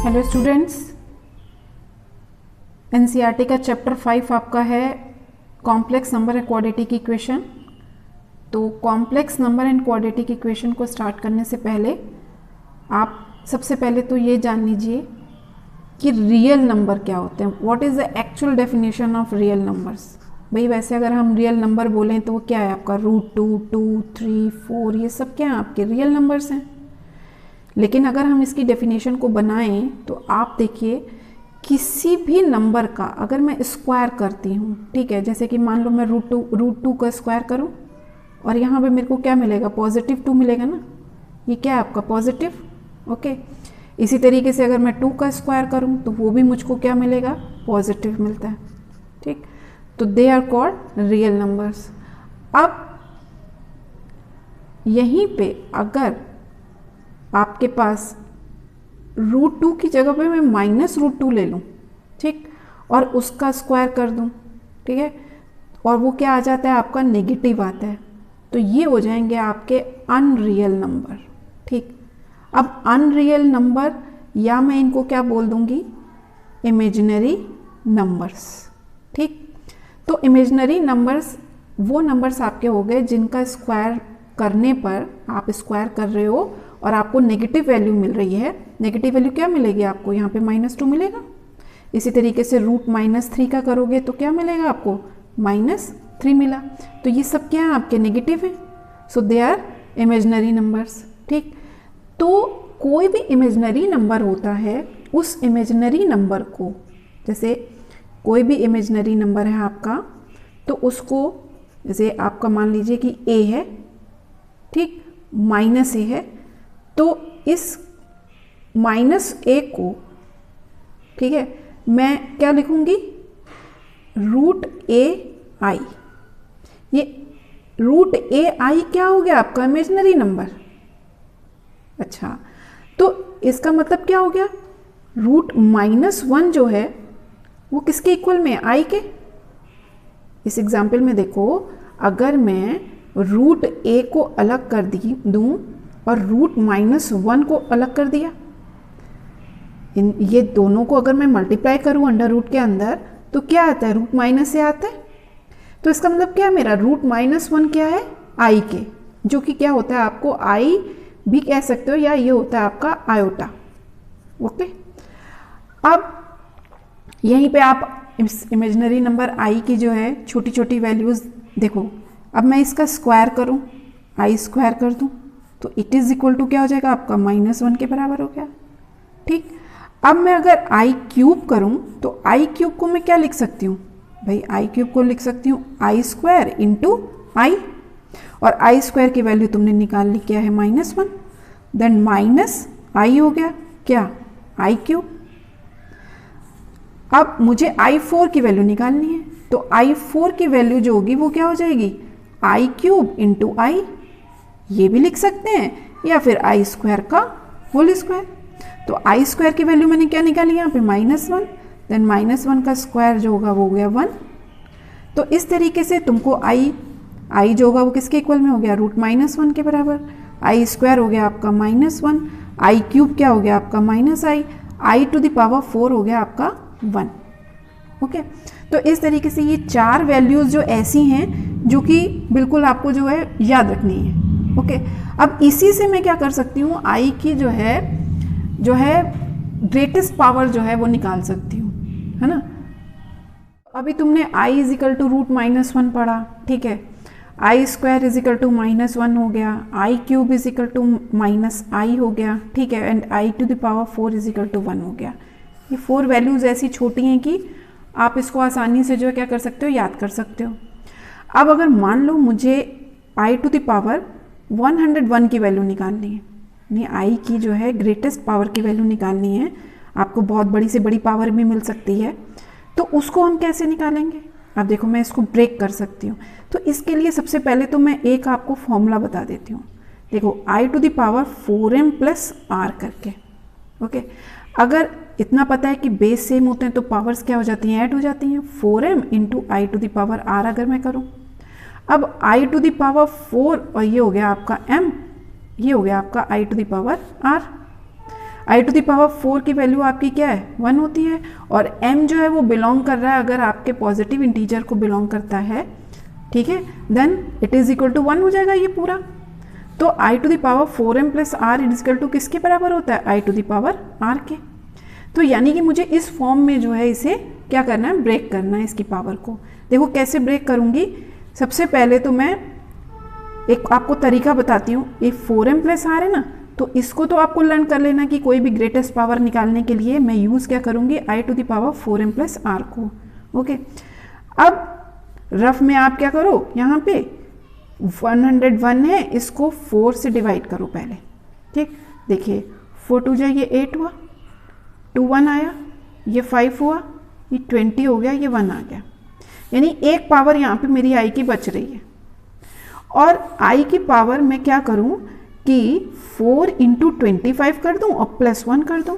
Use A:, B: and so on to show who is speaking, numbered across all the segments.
A: Hello students, NCERT का chapter 5 आपका है complex number and quadratic equation. तो complex number and quadratic equation को स्टार्ट करने से पहले आप सबसे पहले तो ये जान लीजिए कि रियल नंबर क्या होते हैं। What is the actual definition of real numbers. भाई वैसे अगर हम रियल नंबर बोलें तो वो क्या है आपका √2, 2, 3, 4 ये सब क्या है आपके रियल नंबर्स हैं। लेकिन अगर हम इसकी डेफिनेशन को बनाएं तो आप देखिए किसी भी नंबर का अगर मैं स्क्वायर करती हूँ, ठीक है, जैसे कि मान लो मैं √2 का स्क्वायर करूँ और यहाँ पे मेरे को क्या मिलेगा, +2 मिलेगा ना। ये क्या है आपका पॉजिटिव, ओके। इसी तरीके से अगर मैं 2 का स्क्वायर करूँ तो वो भी मुझको क्या मिलेगा, पॉजिटिव मिलता है, ठीक। तो they are called real numbers. अब यहीं पे अगर आपके पास √2 की जगह पे मैं -√2 ले लूँ, ठीक, और उसका स्क्वायर कर दूँ, ठीक है, और वो क्या आ जाता है आपका नेगेटिव आता है, तो ये हो जाएंगे आपके अनरियल नंबर, ठीक। अब अनरियल नंबर या मैं इनको क्या बोल दूँगी, इमेजिनरी नंबर्स, ठीक। तो इमेजिनरी नंबर्स वो नंबर्स आपके हो गए जिनका स्क्वायर करने पर आप स्क्वायर कर रहे हो और आपको नेगेटिव वैल्यू मिल रही है। नेगेटिव वैल्यू क्या मिलेगी आपको, यहाँ पे -2 मिलेगा। इसी तरीके से √-3 का करोगे तो क्या मिलेगा आपको, -3 मिला। तो ये सब क्या है आपके नेगेटिव हैं, सो दे आर इमेजिनरी नंबर्स, ठीक। तो कोई भी इमेजिनरी नंबर होता है, उस इमेजिनरी नंबर को, जैसे कोई भी इमेजिनरी नंबर है आपका, तो उसको जैसे आपका मान लीजिए कि a है, ठीक, -a है, तो इस -a को, ठीक है, मैं क्या लिखूंगी, √ai। ये √ai क्या हो गया आपका इमेजिनरी नंबर। अच्छा, तो इसका मतलब क्या हो गया, √-1 जो है वो किसके इक्वल में है, i के। इस एग्जाम्पल में देखो, अगर मैं √a को अलग कर दूं और √-1 को अलग कर दिया, ये दोनों को अगर मैं मल्टीप्लाई करूं अंडर रूट के अंदर तो क्या आता है, √- से आता है। तो इसका मतलब क्या है, मेरा √-1 क्या है, i के, जो कि क्या होता है आपको i भी कह सकते हो, या ये होता है आपका आयोटा, ओके। अब यहीं पे आप इमेजिनरी नंबर i की जो है छोटी छोटी वैल्यूज देखो। अब मैं इसका स्क्वायर करूं, i स्क्वायर कर दूं तो इट इज इक्वल टू क्या हो जाएगा आपका -1 के बराबर हो गया, ठीक। अब मैं अगर i³ करूं तो i³ को मैं क्या लिख सकती हूँ भाई, i³ को लिख सकती हूँ i² × i, और i² की वैल्यू तुमने निकाल ली क्या है, -1, देन -i हो गया क्या, i³। अब मुझे i4 की वैल्यू निकालनी है, तो i4 की वैल्यू जो होगी वो क्या हो जाएगी, i³ × i, ये भी लिख सकते हैं, या फिर i² का होल स्क्वायर। तो i² की वैल्यू मैंने क्या निकाली यहाँ पे, -1, देन -1 का स्क्वायर जो होगा वो हो गया 1। तो इस तरीके से तुमको i जो होगा वो किसके इक्वल में हो गया, √-1 के बराबर, i² हो गया आपका -1, i³ क्या हो गया आपका -i, i⁴ हो गया आपका 1, ओके। तो इस तरीके से ये 4 वैल्यूज जो ऐसी हैं जो कि बिल्कुल आपको जो है याद रखनी है, ओके। अब इसी से मैं क्या कर सकती हूँ, i की जो है ग्रेटेस्ट पावर जो है वो निकाल सकती हूँ, है ना। अभी तुमने i = √-1 पढ़ा, ठीक है, i² = -1 हो गया, i³ = -i हो गया, ठीक है, एंड i⁴ = 1 हो गया। ये 4 वैल्यूज ऐसी छोटी हैं कि आप इसको आसानी से जो है क्या कर सकते हो, याद कर सकते हो। अब अगर मान लो मुझे i⁴101 की वैल्यू निकालनी है, यानी i की जो है ग्रेटेस्ट पावर की वैल्यू निकालनी है, आपको बहुत बड़ी से बड़ी पावर भी मिल सकती है, तो उसको हम कैसे निकालेंगे। अब देखो मैं इसको ब्रेक कर सकती हूँ, तो इसके लिए सबसे पहले तो मैं एक आपको फॉर्मूला बता देती हूँ। देखो i⁴m + r करके, ओके। अगर इतना पता है कि बेस सेम होते हैं तो पावर्स क्या हो जाती हैं, ऐड हो जाती हैं। 4m × i⁴r अगर मैं करूँ, अब i⁴ और ये हो गया आपका m, ये हो गया आपका i⁴r। I to the power 4 की वैल्यू आपकी क्या है 1 होती है, और m जो है वो बिलोंग कर रहा है अगर आपके पॉजिटिव इंटीजर को बिलोंग करता है, ठीक है, then it is equal to 1 हो जाएगा ये पूरा। तो i to the power 4m plus r is equal to किसके बराबर होता है, i to the power r के। तो यानी कि मुझे इस फॉर्म में जो है इसे क्या करना है, ब्रेक करना है इसकी पावर को। देखो कैसे ब्रेक करूँगी। सबसे पहले तो मैं एक आपको तरीका बताती हूँ। ये 4m प्लस आर है ना, तो इसको तो आपको लर्न कर लेना कि कोई भी ग्रेटेस्ट पावर निकालने के लिए मैं यूज़ क्या करूँगी, i to the power 4m plus r को। ओके, अब रफ में आप क्या करो, यहाँ पे 101 है, इसको 4 से डिवाइड करो पहले, ठीक। देखिए 4 2 जाए ये 8 हुआ, 2 1 आया, ये 5 हुआ, ये 20 हो गया, ये 1 आ गया। यानी एक पावर यहाँ पे मेरी आई की बच रही है। और आई की पावर मैं क्या करूँ कि 4 इंटू 25 कर दूँ और प्लस 1 कर दूँ,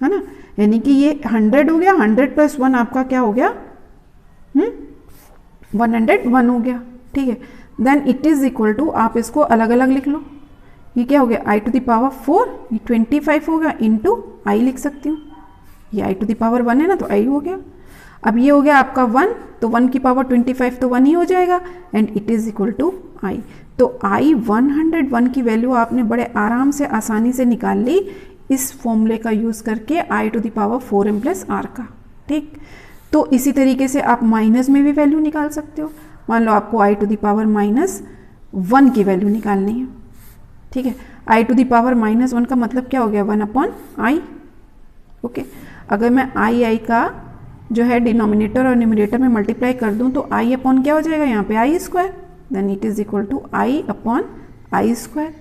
A: है ना। यानी कि ये 100 हो गया, 100 प्लस 1 आपका क्या हो गया, 101 हो गया, ठीक है। Then it is equal to, आप इसको अलग अलग लिख लो, ये क्या हो गया आई टू द पावर 4, ये 25 हो गया इंटू आई लिख सकती हूँ, ये आई टू द पावर 1 है ना, तो आई हो गया। अब ये हो गया आपका 1, तो 1 की पावर 25 तो 1 ही हो जाएगा, and it is equal to i. तो आई 101 की वैल्यू आपने बड़े आराम से आसानी से निकाल ली इस फॉर्मूले का यूज़ करके, i to the power 4m plus r का, ठीक। तो इसी तरीके से आप माइनस में भी वैल्यू निकाल सकते हो। मान लो आपको आई टू द पावर -1 की वैल्यू निकालनी है, ठीक है। आई टू द पावर -1 का मतलब क्या हो गया, 1 अपॉन आई। ओके, अगर मैं आई का जो है डिनोमिनेटर और न्यूमरेटर में मल्टीप्लाई कर दूं तो आई अपॉन क्या हो जाएगा, यहाँ पे i square, then it is equal to I upon i square.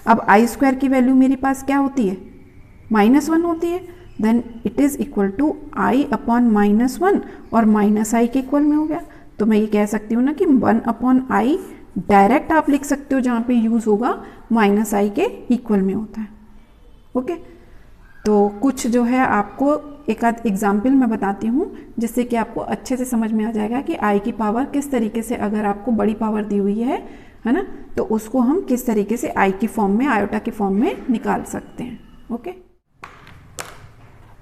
A: अब आई स्क्वायर की वैल्यू मेरे पास क्या होती है, -1 होती है, then it is equal to I upon -1 और माइनस आई के इक्वल में हो गया। तो मैं ये कह सकती हूँ ना कि 1 अपॉन आई डायरेक्ट आप लिख सकते हो, जहाँ पे यूज़ होगा माइनस आई के इक्वल में होता है। ओके, तो कुछ जो है आपको एक आध एग्जाम्पल मैं बताती हूँ जिससे कि आपको अच्छे से समझ में आ जाएगा कि आई की पावर किस तरीके से, अगर आपको बड़ी पावर दी हुई है ना, तो उसको हम किस तरीके से आई की फॉर्म में, आयोटा की फॉर्म में निकाल सकते हैं। ओके,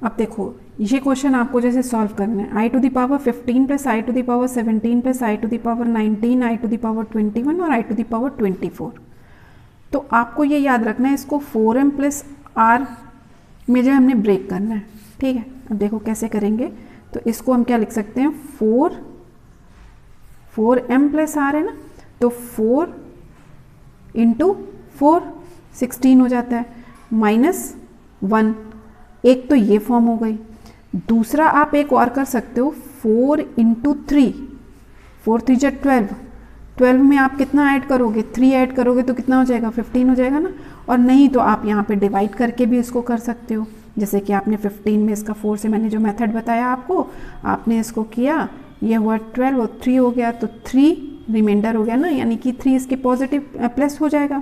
A: अब देखो ये क्वेश्चन आपको जैसे सॉल्व करना है, i to the power 15 plus I to the power 17 plus I to the power 19 i to the power 21 और आई टू द पावर 24। तो आपको ये याद रखना है, इसको 4m प्लस आर में जो हमने ब्रेक करना है, ठीक है। अब देखो कैसे करेंगे, तो इसको हम क्या लिख सकते हैं, 4m प्लस आर है ना, तो 4 इंटू 4 16 हो जाता है, -1, एक तो ये फॉर्म हो गई। दूसरा आप एक और कर सकते हो, 4 इंटू 3, 4 3 जा 12, 12 में आप कितना ऐड करोगे, 3 ऐड करोगे तो कितना हो जाएगा, 15 हो जाएगा ना। और नहीं तो आप यहाँ पे डिवाइड करके भी इसको कर सकते हो, जैसे कि आपने 15 में इसका 4 से मैंने जो मेथड बताया आपको, आपने इसको किया, ये हुआ 12 और 3 हो गया, तो 3 रिमाइंडर हो गया ना, यानी कि 3 इसके पॉजिटिव प्लस हो जाएगा।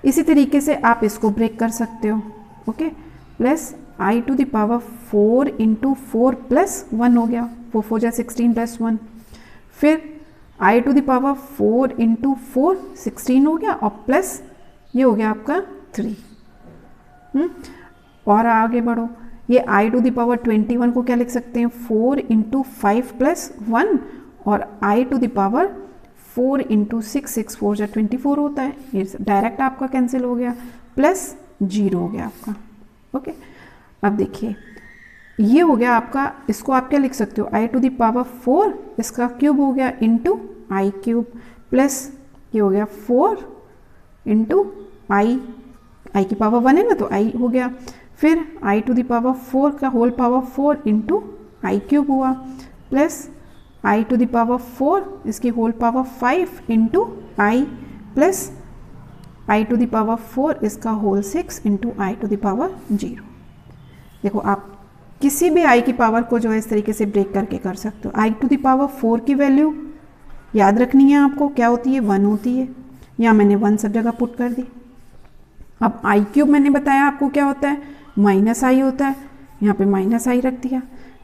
A: इसी तरीके से आप इसको ब्रेक कर सकते हो। Okay, plus I to the power 4 into 4 plus 1 हो गया, 4 4 जा 16 प्लस 1, फिर आई टू द पावर 4 इंटू 4 16 हो गया, और प्लस ये हो गया आपका 3। और आगे बढ़ो, ये आई टू द पावर 21 को क्या लिख सकते हैं, 4 इंटू 5 प्लस 1, और आई टू द पावर 4 इंटू 6, 6 4 जा 24 होता है, ये डायरेक्ट आपका कैंसिल हो गया, प्लस 0 हो गया आपका। ओके, अब देखिए ये हो गया आपका, इसको आप क्या लिख सकते हो, आई टू द पावर 4 इसका क्यूब हो गया इंटू आई क्यूब, प्लस ये हो गया 4 इंटू आई की पावर 1 है ना, तो आई हो गया, फिर आई टू द पावर 4 का whole power 4 into I cube हुआ, plus I to the power 4 इसकी whole power 5 into I, plus I to the power 4 इसका whole 6 into I to the power 0। देखो आप किसी भी आई की पावर को जो है इस तरीके से ब्रेक करके कर सकते हो। आई टू द पावर 4 की वैल्यू याद रखनी है आपको, क्या होती है, 1 होती है, यहाँ मैंने 1 सब जगह पुट कर दी। अब आई क्यूब मैंने बताया आपको क्या होता है, माइनस आई होता है, यहाँ पे माइनस आई रख दिया,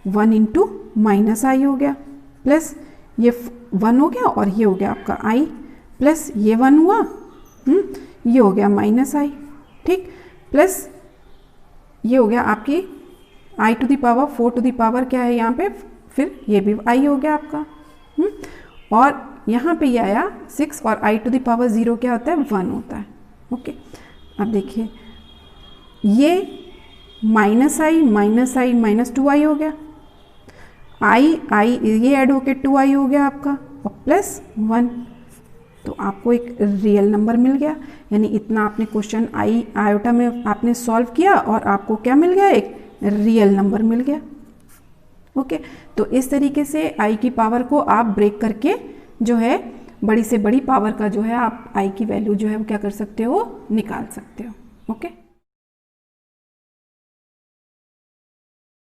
A: 1 इंटू माइनस आई हो गया, प्लस ये 1 हो गया, और ये हो गया आपका आई, प्लस ये 1 हुआ, ये हो गया माइनस आई, ठीक, प्लस ये हो गया आपकी i to the power 4 to the power क्या है यहाँ पे, फिर ये भी i हो गया आपका। और यहाँ पे ये आया 6 और i टू द पावर 0 क्या होता है, 1 होता है। ओके, अब देखिए ये -i माइनस 2i हो गया, i ये ऐड होके 2i हो गया आपका और +1, तो आपको एक रियल नंबर मिल गया। यानी इतना आपने क्वेश्चन आयोटा में आपने सॉल्व किया और आपको क्या मिल गया, एक रियल नंबर मिल गया। ओके, तो इस तरीके से i की पावर को आप ब्रेक करके जो है बड़ी से बड़ी पावर का जो है आप i की वैल्यू जो है वो क्या कर सकते हो, निकाल सकते हो। ओके।